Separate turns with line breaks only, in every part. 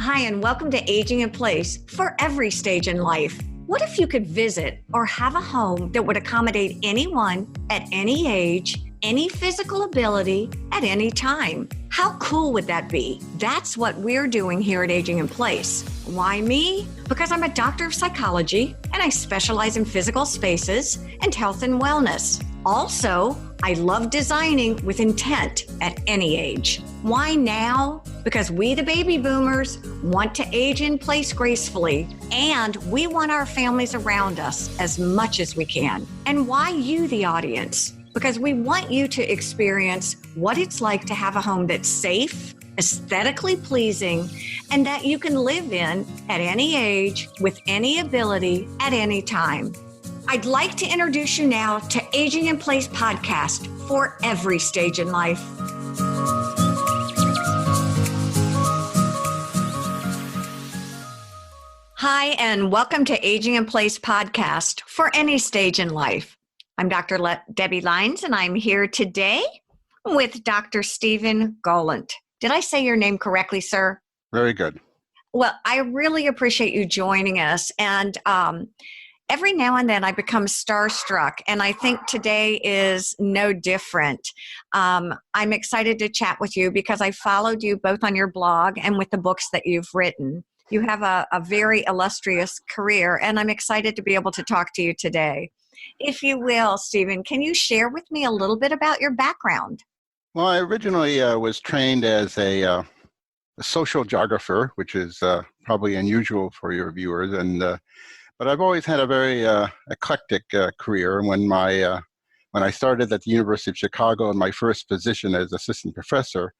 Hi, and welcome to Aging in Place for every stage in life. What if you could visit or have a home that would accommodate anyone at any age, any physical ability, at any time? How cool would that be? That's what we're doing here at Aging in Place. Why me? Because I'm a doctor of psychology and I specialize in physical spaces and health and wellness. Also, I love designing with intent at any age. Why now? Because we, the baby boomers, want to age in place gracefully, and we want our families around us as much as we can. And why you, the audience? Because we want you to experience what it's like to have a home that's safe, aesthetically pleasing, and that you can live in at any age, with any ability, at any time. I'd like to introduce you now to Aging in Place podcast for every stage in life. Hi, and welcome to Aging in Place podcast for any stage in life. I'm Dr. Debbie Lines, and I'm here today with Dr. Stephen Golant. Did I say your name correctly, sir?
Very good.
Well, I really appreciate you joining us. And every now and then I become starstruck, and I think today is no different. I'm excited to chat with you because I followed you both on your blog and with the books that you've written. You have a very illustrious career, and I'm excited to be able to talk to you today. If you will, Stephen, can you share with me a little bit about your background?
Well, I originally was trained as a social geographer, which is probably unusual for your viewers, but I've always had a very eclectic career. When I started at the University of Chicago in my first position as assistant professor,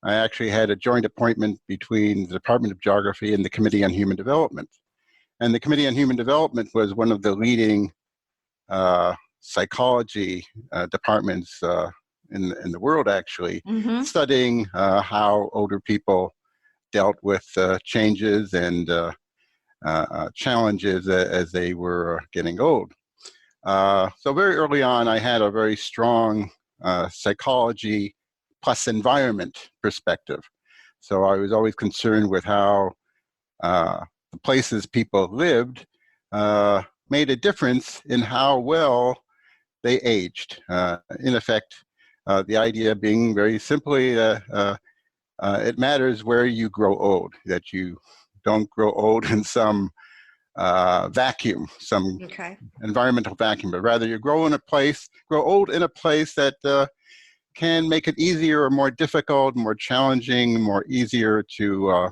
I actually had a joint appointment between the Department of Geography and the Committee on Human Development. And the Committee on Human Development was one of the leading psychology departments in the world, actually, studying how older people dealt with changes and challenges as they were getting old. So very early on, I had a very strong psychology plus environment perspective. So I was always concerned with how the places people lived made a difference in how well they aged. In effect, the idea being very simply it matters where you grow old, that you don't grow old in some vacuum, some environmental vacuum, but rather you grow old in a place that can make it easier or more difficult, more challenging, more easier to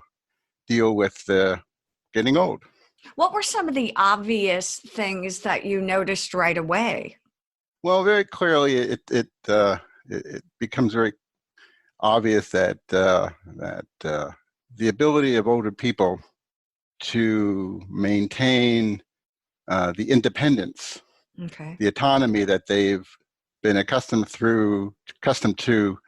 deal with getting old.
What were some of the obvious things that you noticed right away?
Well, very clearly, it becomes very obvious that the ability of older people to maintain the independence, the autonomy that they've been accustomed to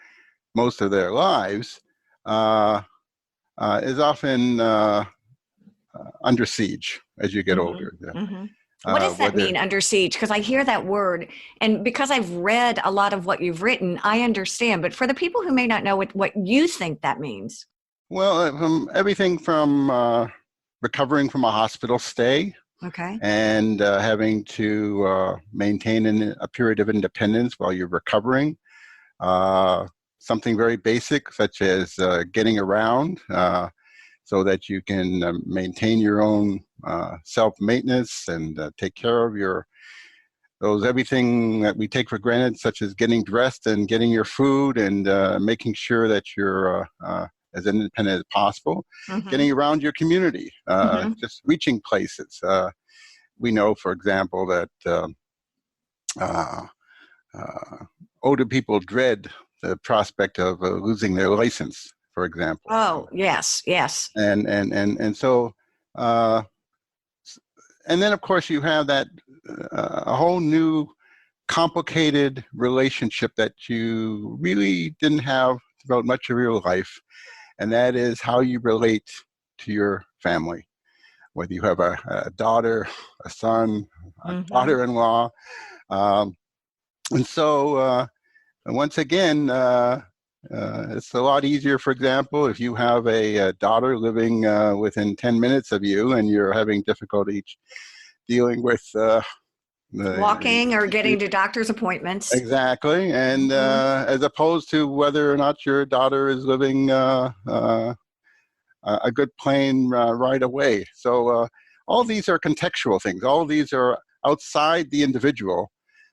most of their lives is often under siege as you get older.
What does that mean, under siege? Because I hear that word, and because I've read a lot of what you've written, I understand. But for the people who may not know what you think that means.
Well, everything from recovering from a hospital stay, and having to maintain a period of independence while you're recovering. Something very basic, such as getting around, so that you can maintain your own self-maintenance and take care of everything that we take for granted, such as getting dressed and getting your food and making sure that you're as independent as possible, getting around your community, just reaching places. We know, for example, that older people dread the prospect of losing their license, for example.
Oh, yes.
And so, and then of course you have that a whole new complicated relationship that you really didn't have throughout much of your life, and that is how you relate to your family, whether you have a daughter, a son, a daughter-in-law. And so once again, It's a lot easier, for example, if you have a daughter living within 10 minutes of you and you're having difficulty dealing with
Walking or getting to doctor's appointments.
exactly, and as opposed to whether or not your daughter is living a good plane ride away. So all these are contextual things. All these are outside the individual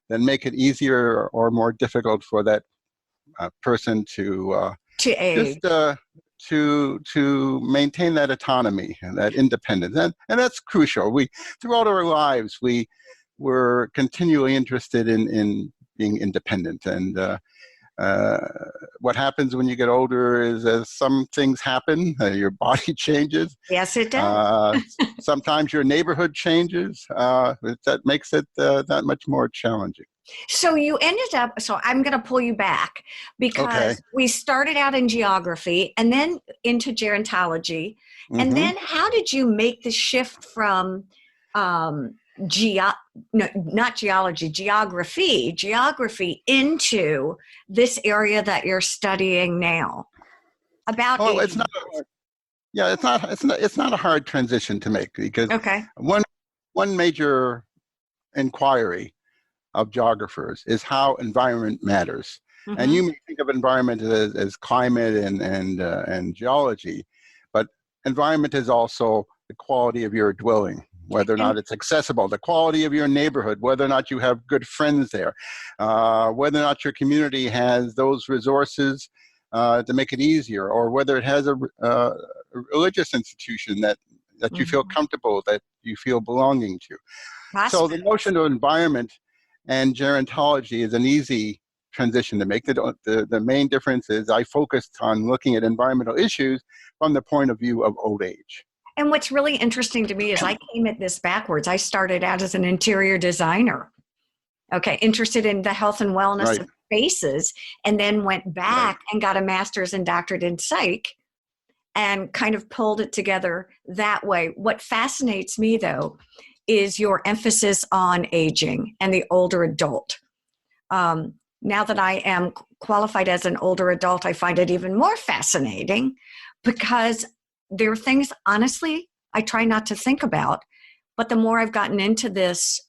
that make it easier or more difficult for that person to
age.
just to maintain that autonomy and that independence, and that's crucial. We throughout our lives we were continually interested in being independent, and what happens when you get older is as some things happen, your body changes.
Yes, it does.
Sometimes your neighborhood changes. That makes it that much more challenging.
So you ended up, so I'm going to pull you back because we started out in geography and then into gerontology. And then how did you make the shift from geography into this area that you're studying now? About
it's not. Yeah, it's not a hard transition to make, because one major inquiry of geographers is how environment matters. And you may think of environment as climate and geology, but environment is also the quality of your dwelling, whether or not it's accessible, the quality of your neighborhood, whether or not you have good friends there, whether or not your community has those resources to make it easier, or whether it has a religious institution that you feel comfortable, that you feel belonging to. So the notion of environment and gerontology is an easy transition to make. The main difference is I focused on looking at environmental issues from the point of view of old age.
And what's really interesting to me is I came at this backwards. I started out as an interior designer, interested in the health and wellness of spaces, and then went back and got a master's and doctorate in psych and kind of pulled it together that way. What fascinates me, though, is your emphasis on aging and the older adult. Now that I am qualified as an older adult, I find it even more fascinating because there are things, honestly, I try not to think about. But the more I've gotten into this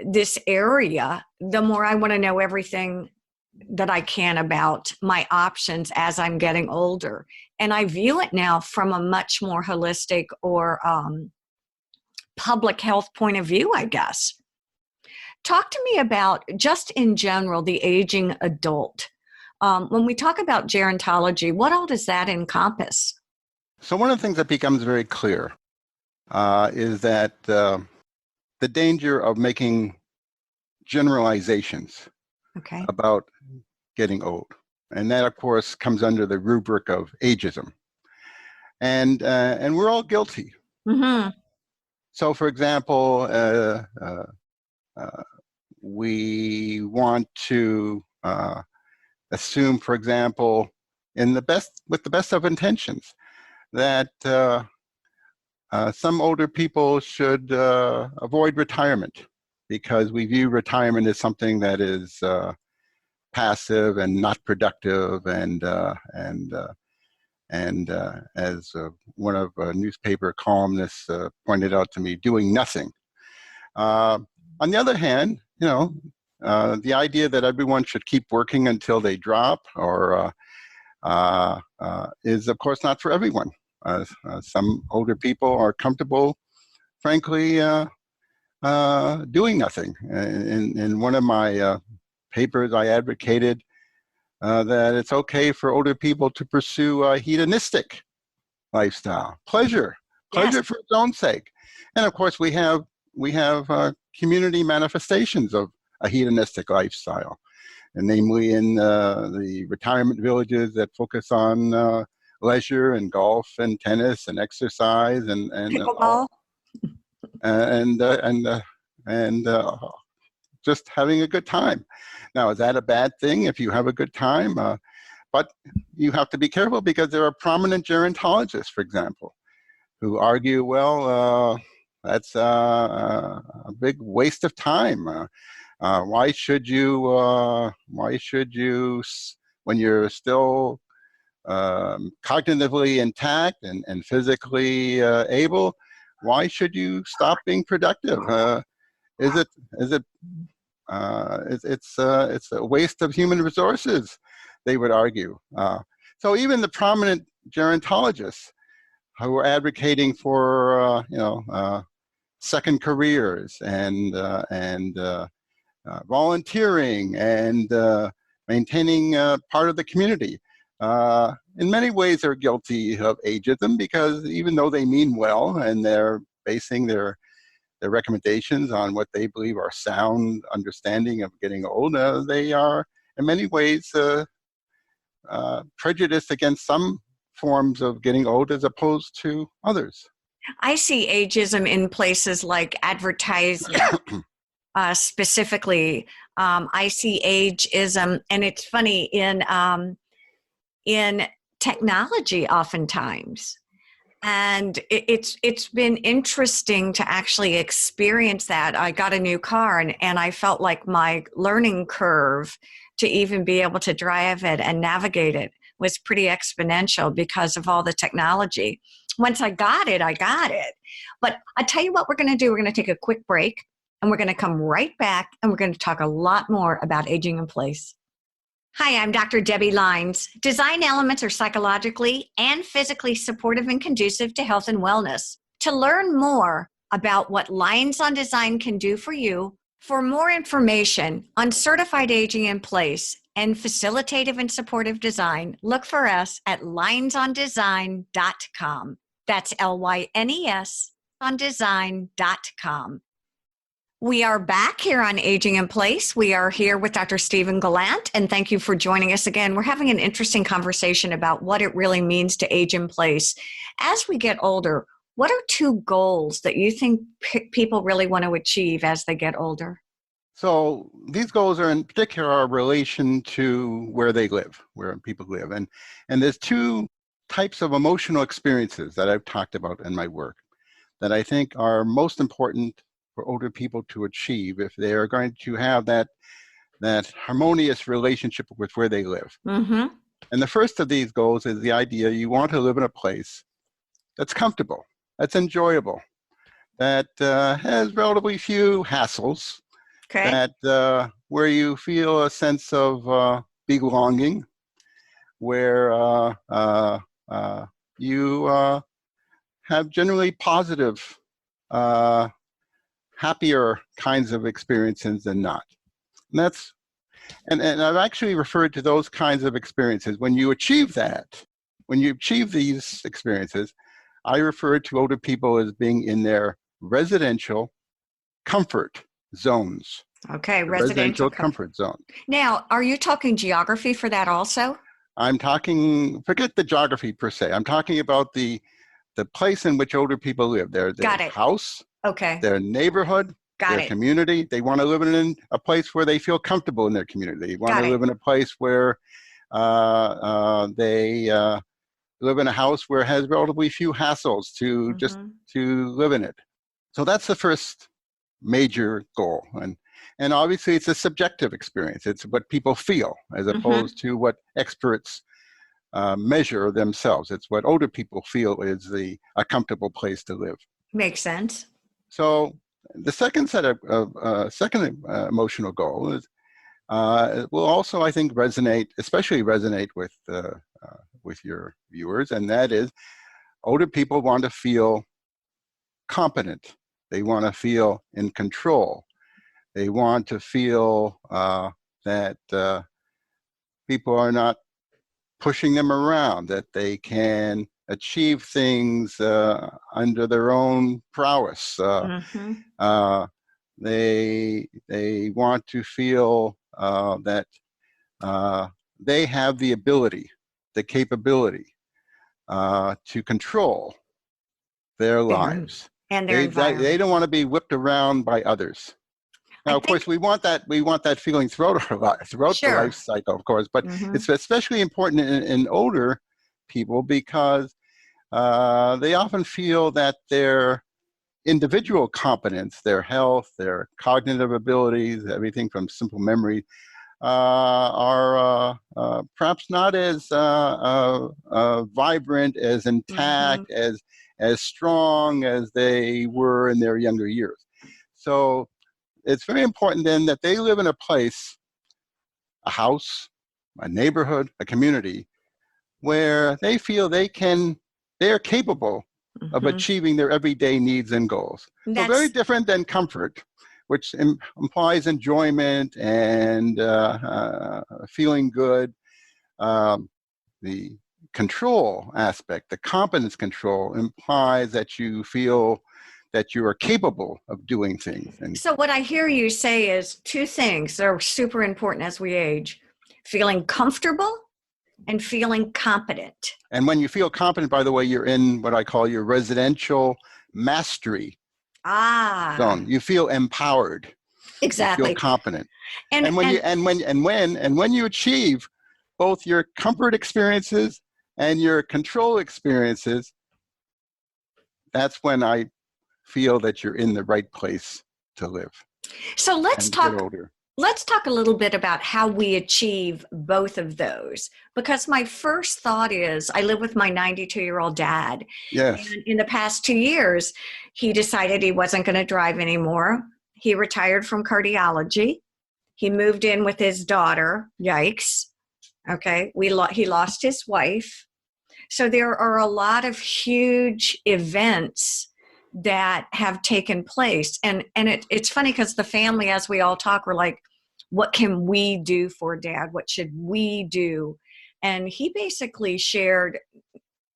this area, the more I want to know everything that I can about my options as I'm getting older. And I view it now from a much more holistic or public health point of view, I guess. Talk to me about, just in general, the aging adult. When we talk about gerontology, what all does that encompass?
So one of the things that becomes very clear is that the danger of making generalizations about getting old. And that, of course, comes under the rubric of ageism. And we're all guilty. So, for example, we want to assume, for example, with the best of intentions, that some older people should avoid retirement because we view retirement as something that is passive and not productive, and as one of newspaper columnists pointed out to me, doing nothing. On the other hand, the idea that everyone should keep working until they drop or is, of course, not for everyone. Some older people are comfortable, frankly, doing nothing. In one of my papers, I advocated that it's okay for older people to pursue a hedonistic lifestyle, pleasure for its own sake. And of course, we have community manifestations of a hedonistic lifestyle, and namely in the retirement villages that focus on leisure and golf and tennis and exercise and
pickleball
and just having a good time. Now, is that a bad thing if you have a good time? But you have to be careful because there are prominent gerontologists, for example, who argue, well, that's a big waste of time. Why should you when you're still cognitively intact and physically able, why should you stop being productive? Is it it's a waste of human resources, they would argue. So even the prominent gerontologists who are advocating for second careers and volunteering and maintaining part of the community, in many ways are guilty of ageism, because even though they mean well and they're basing their recommendations on what they believe are sound understanding of getting old, they are in many ways prejudiced against some forms of getting old as opposed to others.
I see ageism in places like advertising. Specifically, I see ageism, and it's funny in technology oftentimes. And it's been interesting to actually experience that. I got a new car, and I felt like my learning curve to even be able to drive it and navigate it was pretty exponential because of all the technology. Once I got it, I got it. But I tell you what we're going to do. We're going to take a quick break, and we're going to come right back, and we're going to talk a lot more about aging in place. Hi, I'm Dr. Debbie Lines. Design elements are psychologically and physically supportive and conducive to health and wellness. To learn more about what Lines on Design can do for you, for more information on certified aging in place and facilitative and supportive design, look for us at linesondesign.com. That's LYNES on design.com. We are back here on Aging in Place. We are here with Dr. Stephen Golant, and thank you for joining us again. We're having an interesting conversation about what it really means to age in place. As we get older, what are two goals that you think people really want to achieve as they get older?
So these goals are in particular our relation to where they live, where people live. And there's two types of emotional experiences that I've talked about in my work that I think are most important for older people to achieve if they are going to have that harmonious relationship with where they live.
Mm-hmm.
And the first of these goals is the idea you want to live in a place that's comfortable, that's enjoyable, that has relatively few hassles,
Okay.
that where you feel a sense of belonging, where you have generally positive, happier kinds of experiences than not. And that's and I've actually referred to those kinds of experiences. When you achieve that, when you achieve these experiences, I refer to older people as being in their residential comfort zones.
Okay,
residential comfort zone.
Now, are you talking geography for that also?
I'm talking, forget the geography per se. I'm talking about the place in which older people live. Their house,
okay,
their neighborhood, their community. They want to live in a place where they feel comfortable in their community. They want to live in a place where they live in a house where it has relatively few hassles to just to live in it. So that's the first major goal. And obviously it's a subjective experience. It's what people feel as opposed to what experts measure themselves. It's what older people feel is a comfortable place to live.
Makes sense. So
the second set of emotional goal is will also, I think, especially resonate with your viewers, and that is older people want to feel competent. They want to feel in control. They want to feel that people are not pushing them around, that they can achieve things under their own prowess. They want to feel that they have the ability, the capability to control their lives.
And their environment.
They don't want to be whipped around by others. Now, of course, we want that feeling throughout our life, throughout the life cycle, of course. But it's especially important in older people because they often feel that their individual competence, their health, their cognitive abilities, everything from simple memory, are perhaps not as vibrant, as
Mm-hmm.
intact, as strong as they were in their younger years. So it's very important then that they live in a place, a house, a neighborhood, a community, where they feel they are capable of
Mm-hmm.
achieving their everyday needs and goals. So very
That's
different than comfort, which implies enjoyment and feeling good. Um, the control aspect, the competence control, implies that you feel that you are capable of doing things. And
so what I hear you say is two things that are super important as we age: feeling comfortable and feeling competent.
and when you feel competent, by the way, you're in what I call your residential mastery
Ah,
zone. You feel empowered. You feel
exactly.
competent.
And
And when you
and
and when you achieve both your comfort experiences and your control experiences, that's when I feel that you're in the right place to live
so
and get older.
let's talk a little bit about how we achieve both of those, because my first thought is I live with my 92-year-old dad,
Yes.
and in the past 2 years he decided he wasn't going to drive anymore. He retired from cardiology. He moved in with his daughter. Yikes. Okay. He lost his wife. So there are a lot of huge events that have taken place. And it's funny because the family, as we all talk, we're like, what can we do for dad? What should we do? And he basically shared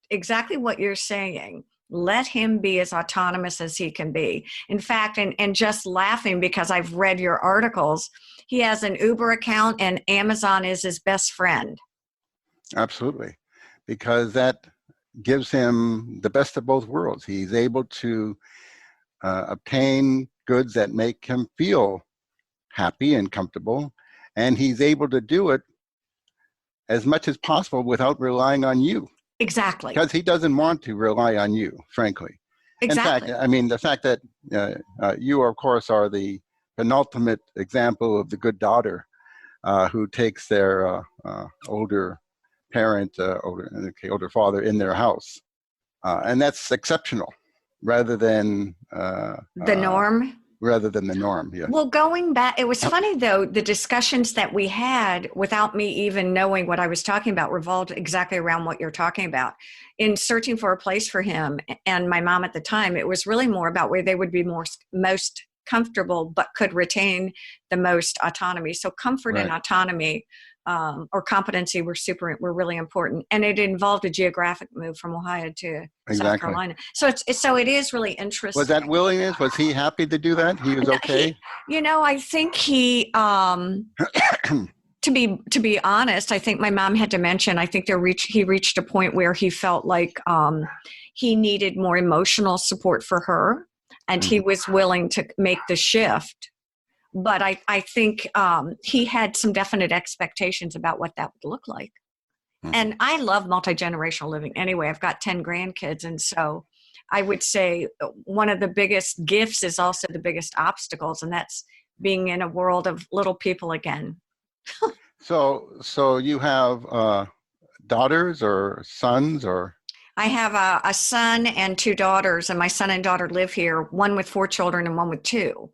exactly what you're saying. Let him be as autonomous as he can be. In fact, and just laughing because I've read your articles, he has an Uber account and Amazon is his best friend.
Absolutely. Because that gives him the best of both worlds. He's able to obtain goods that make him feel happy and comfortable, and he's able to do it as much as possible without relying on you,
Exactly.
because he doesn't want to rely on you, frankly. In fact,
Exactly.
I mean, the fact that you, of course, are the penultimate example of the good daughter who takes their older parent, older father in their house. And that's exceptional rather than
The norm.
the norm. Yes.
Well, going back, it was funny though, the discussions that we had without me even knowing what I was talking about revolved exactly around what you're talking about. In searching for a place for him and my mom at the time, it was really more about where they would be most comfortable but could retain the most autonomy. So comfort and
Right.
autonomy or competency were really important, and it involved a geographic move from Ohio to South
Exactly.
Carolina. So it is really
Was
interesting.
that willingness? Was he happy to do that? He was okay.
I think he to be honest, I think my mom had to mention, I think he reached a point where he felt like he needed more emotional support for her, and he was willing to make the shift. But I think he had some definite expectations about what that would look like. And I love multi-generational living anyway. I've got 10 grandkids. And so I would say one of the biggest gifts is also the biggest obstacles, and that's being in a world of little people again.
So you have daughters or sons or?
I have a son and two daughters, and my son and daughter live here, one with 4 children and one with 2.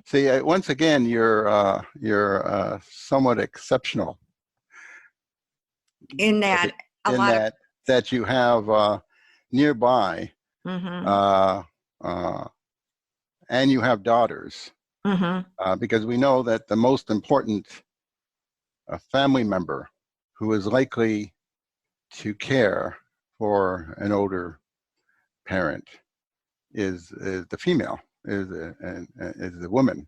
See, once again, you're somewhat exceptional
In that, a
in
lot of.
that you have nearby,
Mm-hmm,
uh, uh, and you have daughters, because we know that the most important family member who is likely to care for an older parent is the female, is the woman.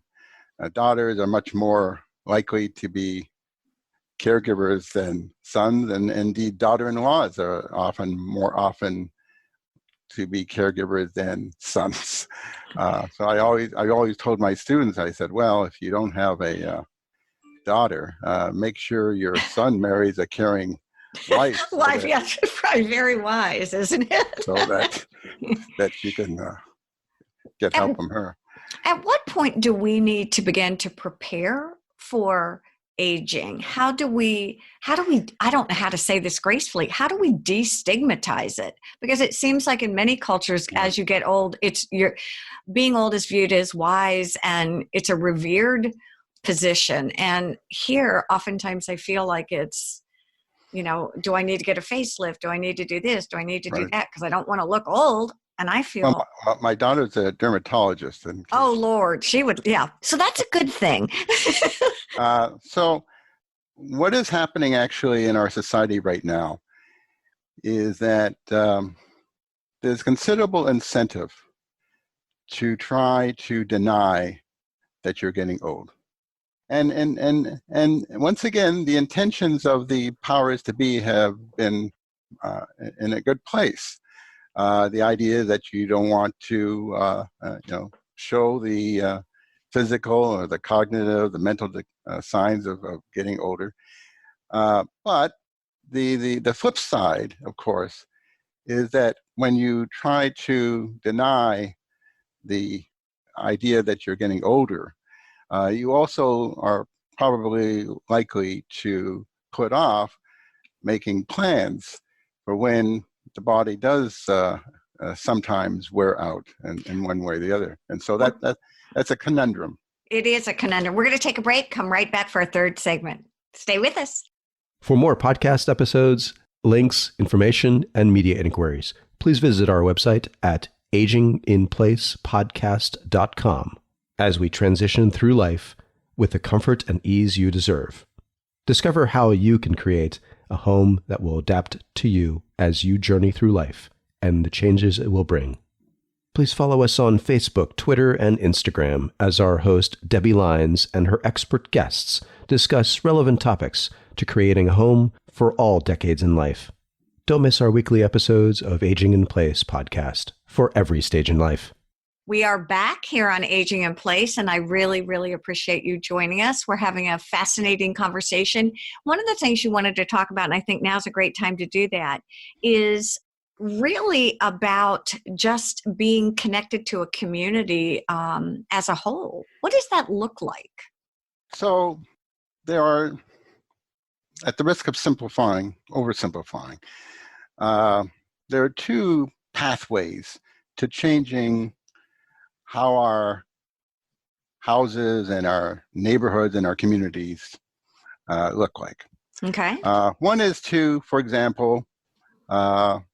Daughters are much more likely to be caregivers than sons, and indeed daughter-in-laws are more often to be caregivers than sons. So I always told my students, I said, well, if you don't have a daughter, make sure your son marries a caring wife,
Life, yes, probably very wise, isn't it?
so that you can get help
at,
from her.
at what point do we need to begin to prepare for aging? How do we, I don't know how to say this gracefully. How do we destigmatize it? Because it seems like in many cultures, as you get old, being old is viewed as wise and it's a revered position. And here, oftentimes I feel like it's, do I need to get a facelift? Do I need to do this? Do I need to do that? Because I don't want to look old. And I feel...
Well, my daughter's a dermatologist.
Oh, Lord. She would, yeah. So that's a good thing.
So what is happening actually in our society right now is that there's considerable incentive to try to deny that you're getting old. And once again, the intentions of the powers to be have been in a good place. The idea that you don't want to, show the physical or the cognitive, the mental signs of getting older. But the flip side, of course, is that when you try to deny the idea that you're getting older, you also are probably likely to put off making plans for when the body does sometimes wear out in one way or the other. And so that's a conundrum.
It is a conundrum. We're going to take a break, come right back for our third segment. Stay with us.
For more podcast episodes, links, information, and media inquiries, please visit our website at aginginplacepodcast.com as we transition through life with the comfort and ease you deserve. Discover how you can create a home that will adapt to you as you journey through life and the changes it will bring. Please follow us on Facebook, Twitter, and Instagram as our host, Debbie Lyons, and her expert guests discuss relevant topics to creating a home for all decades in life. Don't miss our weekly episodes of Aging in Place podcast for every stage in life.
We are back here on Aging in Place, and I really, really appreciate you joining us. We're having a fascinating conversation. One of the things you wanted to talk about, and I think now's a great time to do that, is really about just being connected to a community as a whole. What does that look like?
So there are, at the risk of oversimplifying, there are two pathways to changing how our houses and our neighborhoods and our communities look like.
Okay.
One is to, for example,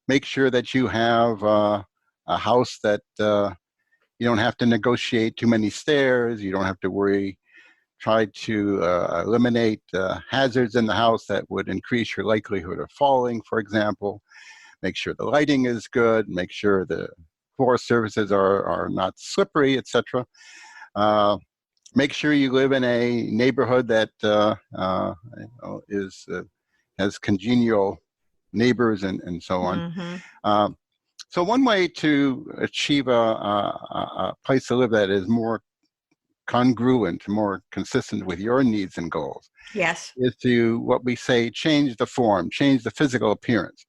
make sure that you have a house that you don't have to negotiate too many stairs. You don't have to try to eliminate hazards in the house that would increase your likelihood of falling, for example. Make sure the lighting is good. Make sure the floor surfaces are not slippery, etc. Make sure you live in a neighborhood that has congenial neighbors and so on. Mm-hmm. So one way to achieve a place to live that is more congruent, more consistent with your needs and goals,
yes,
is to, what we say, change the form, change the physical appearance.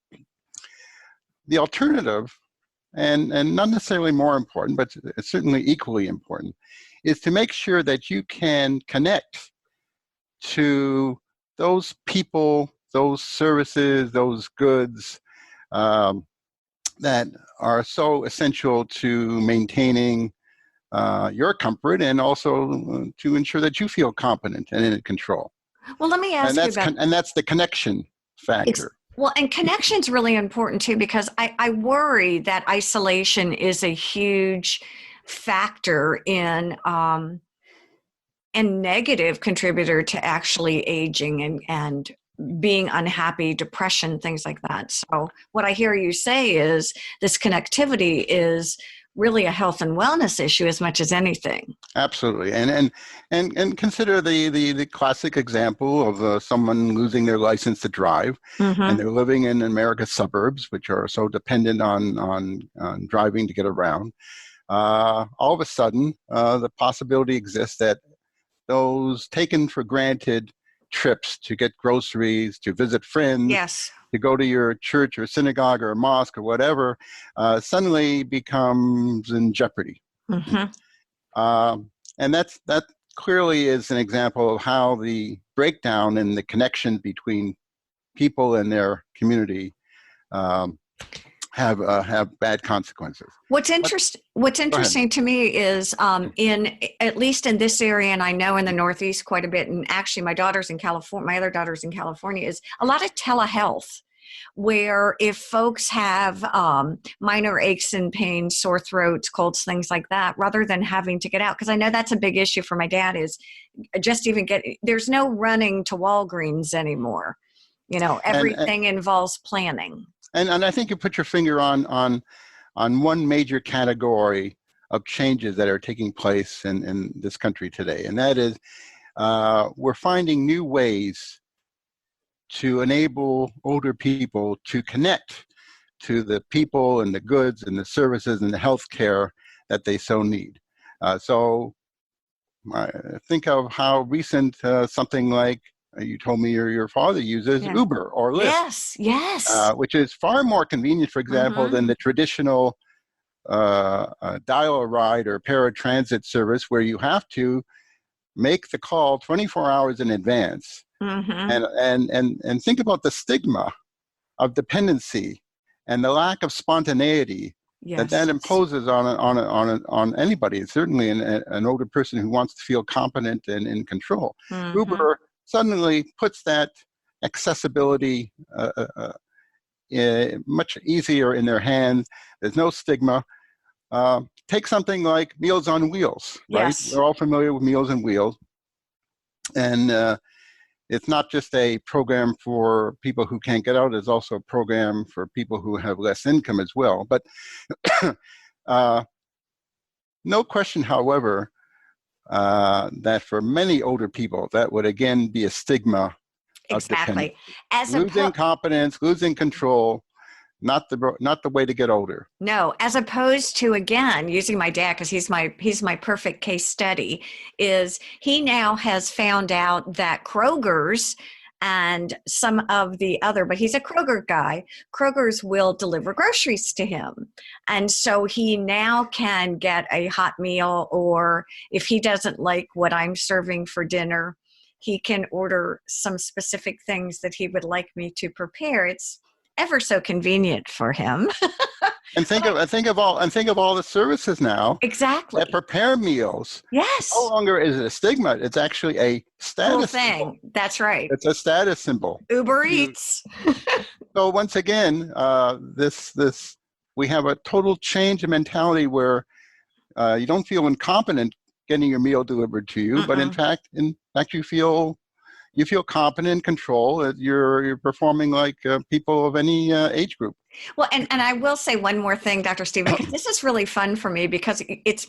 The alternative, and not necessarily more important, but it's certainly equally important, is to make sure that you can connect to those people, those services, those goods that are so essential to maintaining your comfort and also to ensure that you feel competent and in control.
Well, let me ask you about...
And that's the connection factor.
Well, and connection's really important too, because I worry that isolation is a huge factor in a negative contributor to actually aging and being unhappy, depression, things like that. So what I hear you say is this connectivity is really a health and wellness issue as much as anything.
Absolutely. And consider the classic example of someone losing their license to drive, mm-hmm. and they're living in America's suburbs, which are so dependent on driving to get around. All of a sudden, the possibility exists that those taken for granted trips to get groceries, to visit friends,
yes,
to go to your church or synagogue or mosque or whatever, suddenly becomes in jeopardy.
Mm-hmm.
And that clearly is an example of how the breakdown in the connection between people and their community have bad consequences.
What's interesting to me is in at least in this area, and I know in the Northeast quite a bit, and actually my daughter's in California, my other daughter's in California, is a lot of telehealth, where if folks have minor aches and pains, sore throats, colds, things like that, rather than having to get out, because I know that's a big issue for my dad, is just even there's no running to Walgreens anymore. Everything involves planning.
And I think you put your finger on one major category of changes that are taking place in this country today, and that is we're finding new ways to enable older people to connect to the people and the goods and the services and the health care that they so need. So think of how recent something like you told me your father uses Uber or Lyft.
Yes.
Which is far more convenient, for example, than the traditional dial-a-ride or paratransit service where you have to make the call 24 hours in advance. And think about the stigma of dependency and the lack of spontaneity that imposes on anybody, certainly an older person who wants to feel competent and in control. Uber suddenly puts that accessibility much easier in their hands. There's no stigma. Take something like Meals on Wheels, right?
Yes.
We're all familiar with Meals on Wheels. And it's not just a program for people who can't get out, it's also a program for people who have less income as well. But no question, however, that for many older people, that would again be a stigma.
Exactly.
Losing competence, losing control, not the way to get older.
No, as opposed to, again, using my dad, because he's my perfect case study, is he now has found out that Kroger's and some of the other, but he's a Kroger guy, Kroger's will deliver groceries to him. And so he now can get a hot meal, or if he doesn't like what I'm serving for dinner, he can order some specific things that he would like me to prepare. It's ever so convenient for him.
And think of all the services now
that
prepare meals.
Yes.
No longer is it a stigma; it's actually a status symbol.
That's right.
It's a status symbol.
Uber Eats.
So once again, we have a total change in mentality where you don't feel incompetent getting your meal delivered to you, but in fact you feel competent, control. You're performing like people of any age group.
Well, and I will say one more thing, Dr. Stephen, because this is really fun for me, because it's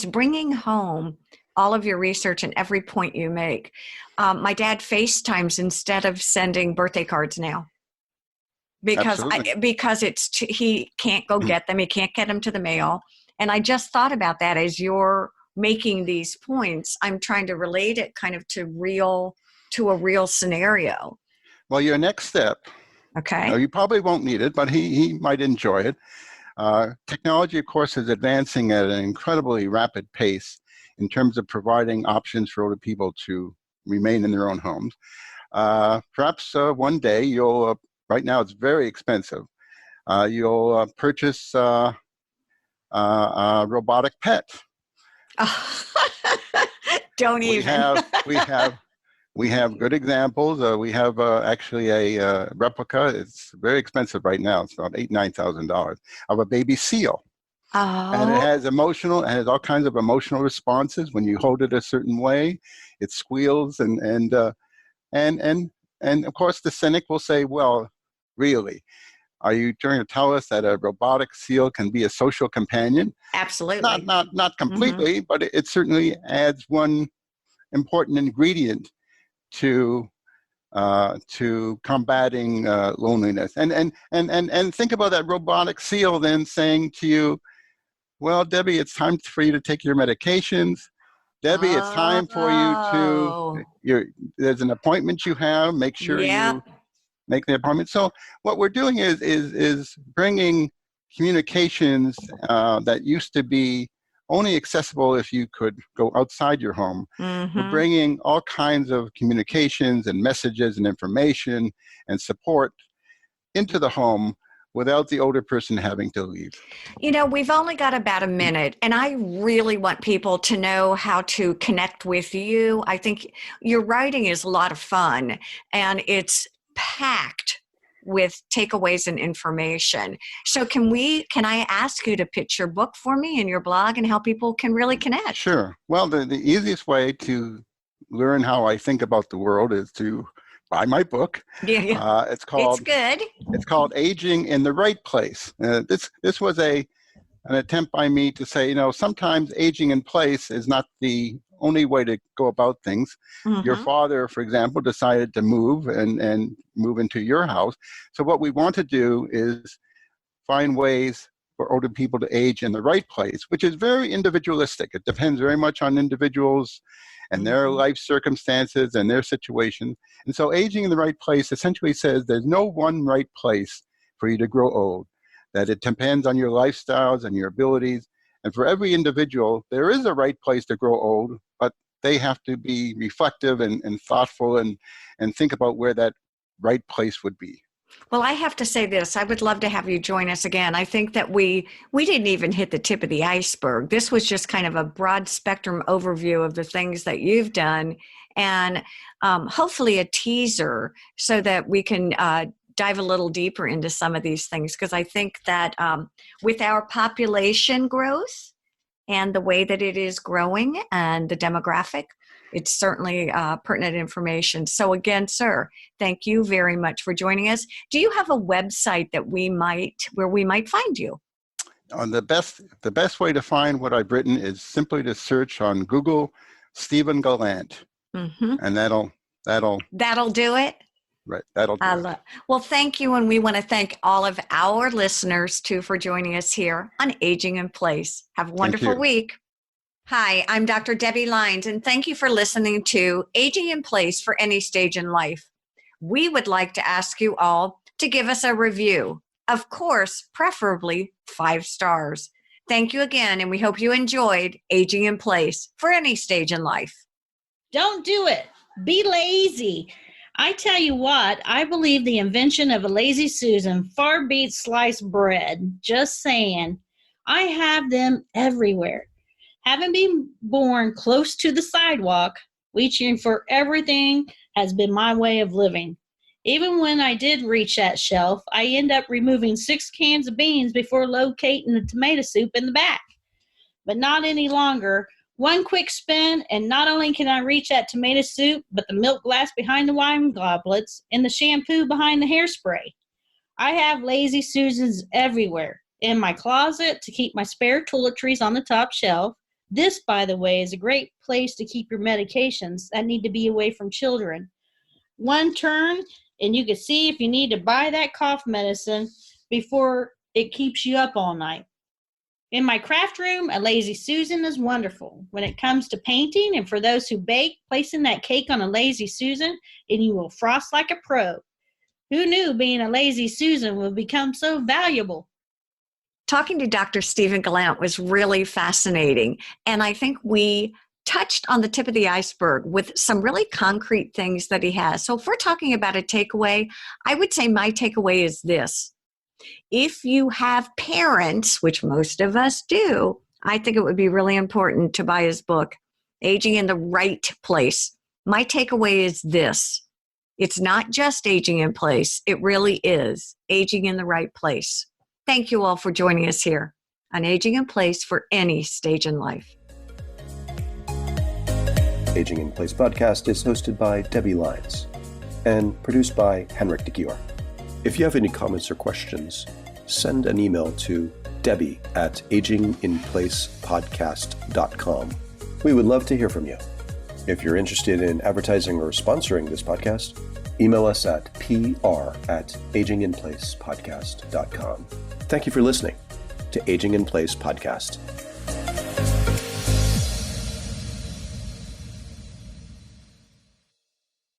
bringing home all of your research and every point you make. My dad FaceTimes instead of sending birthday cards now, because he can't go get them. He can't get them to the mail. And I just thought about that as you're making these points. I'm trying to relate it kind of to a real scenario.
Well, your next step,
okay,
you probably won't need it, but he might enjoy it. Technology, of course, is advancing at an incredibly rapid pace in terms of providing options for older people to remain in their own homes. Perhaps one day you'll, right now it's very expensive, you'll purchase a robotic pet.
Don't even.
We have good examples. We have actually a replica. It's very expensive right now. It's about $9,000 of a baby seal.
Oh.
And it has all kinds of emotional responses. When you hold it a certain way, it squeals and of course the cynic will say, well, really? Are you trying to tell us that a robotic seal can be a social companion?
Absolutely.
Not completely, but it certainly adds one important ingredient to combating loneliness. And think about that robotic seal then saying to you, well, Debbie, it's time for you to take your medications. Debbie, it's time for you to, there's an appointment you have, make sure you make the appointment. So what we're doing is bringing communications that used to be only accessible if you could go outside your home. We're bringing all kinds of communications and messages and information and support into the home without the older person having to leave.
You know, we've only got about a minute, and I really want people to know how to connect with you. I think your writing is a lot of fun, and it's packed with takeaways and information. So can I ask you to pitch your book for me and your blog and how people can really connect?
Sure. Well, the easiest way to learn how I think about the world is to buy my book.
Yeah.
It's called
good.
It's called Aging in the Right Place. This was an attempt by me to say, sometimes aging in place is not the only way to go about things. Your father, for example, decided to move and move into your house. So what we want to do is find ways for older people to age in the right place, which is very individualistic. It depends very much on individuals and their life circumstances and their situation. And so aging in the right place essentially says there's no one right place for you to grow old, that it depends on your lifestyles and your abilities. And for every individual, there is a right place to grow old, but they have to be reflective and thoughtful and think about where that right place would be.
Well, I have to say this. I would love to have you join us again. I think that we didn't even hit the tip of the iceberg. This was just kind of a broad spectrum overview of the things that you've done, and hopefully a teaser so that we can dive a little deeper into some of these things. Because I think that with our population growth and the way that it is growing and the demographic, it's certainly pertinent information. So again, sir, thank you very much for joining us. Do you have a website that where we might find you?
The best way to find what I've written is simply to search on Google Stephen Golant, and that'll
do it.
Right, that'll do it.
Well, thank you, and we want to thank all of our listeners too for joining us here on Aging in Place. Have a wonderful week. Hi, I'm Dr. Debbie Lines, and thank you for listening to Aging in Place for Any Stage in Life. We would like to ask you all to give us a review. Of course, preferably 5 stars. Thank you again, and we hope you enjoyed Aging in Place for Any Stage in Life.
Don't do it. Be lazy. I tell you what, I believe the invention of a Lazy Susan far beats sliced bread. Just saying. I have them everywhere. Having been born close to the sidewalk, reaching for everything has been my way of living. Even when I did reach that shelf, I end up removing 6 cans of beans before locating the tomato soup in the back. But not any longer. One quick spin, and not only can I reach that tomato soup, but the milk glass behind the wine goblets and the shampoo behind the hairspray. I have Lazy Susans everywhere. In my closet to keep my spare toiletries on the top shelf. This, by the way, is a great place to keep your medications that need to be away from children. One turn, and you can see if you need to buy that cough medicine before it keeps you up all night. In my craft room, a Lazy Susan is wonderful. When it comes to painting, and for those who bake, placing that cake on a Lazy Susan, and you will frost like a pro. Who knew being a Lazy Susan would become so valuable?
Talking to Dr. Stephen Golant was really fascinating, and I think we touched on the tip of the iceberg with some really concrete things that he has. So if we're talking about a takeaway, I would say my takeaway is this. If you have parents, which most of us do, I think it would be really important to buy his book, Aging in the Right Place. My takeaway is this. It's not just aging in place. It really is aging in the right place. Thank you all for joining us here on Aging in Place for Any Stage in Life.
Aging in Place podcast is hosted by Debbie Lines and produced by Henrik de Gior. If you have any comments or questions, send an email to debbie@aginginplacepodcast.com. We would love to hear from you. If you're interested in advertising or sponsoring this podcast, email us at pr@aginginplacepodcast.com. Thank you for listening to Aging in Place podcast.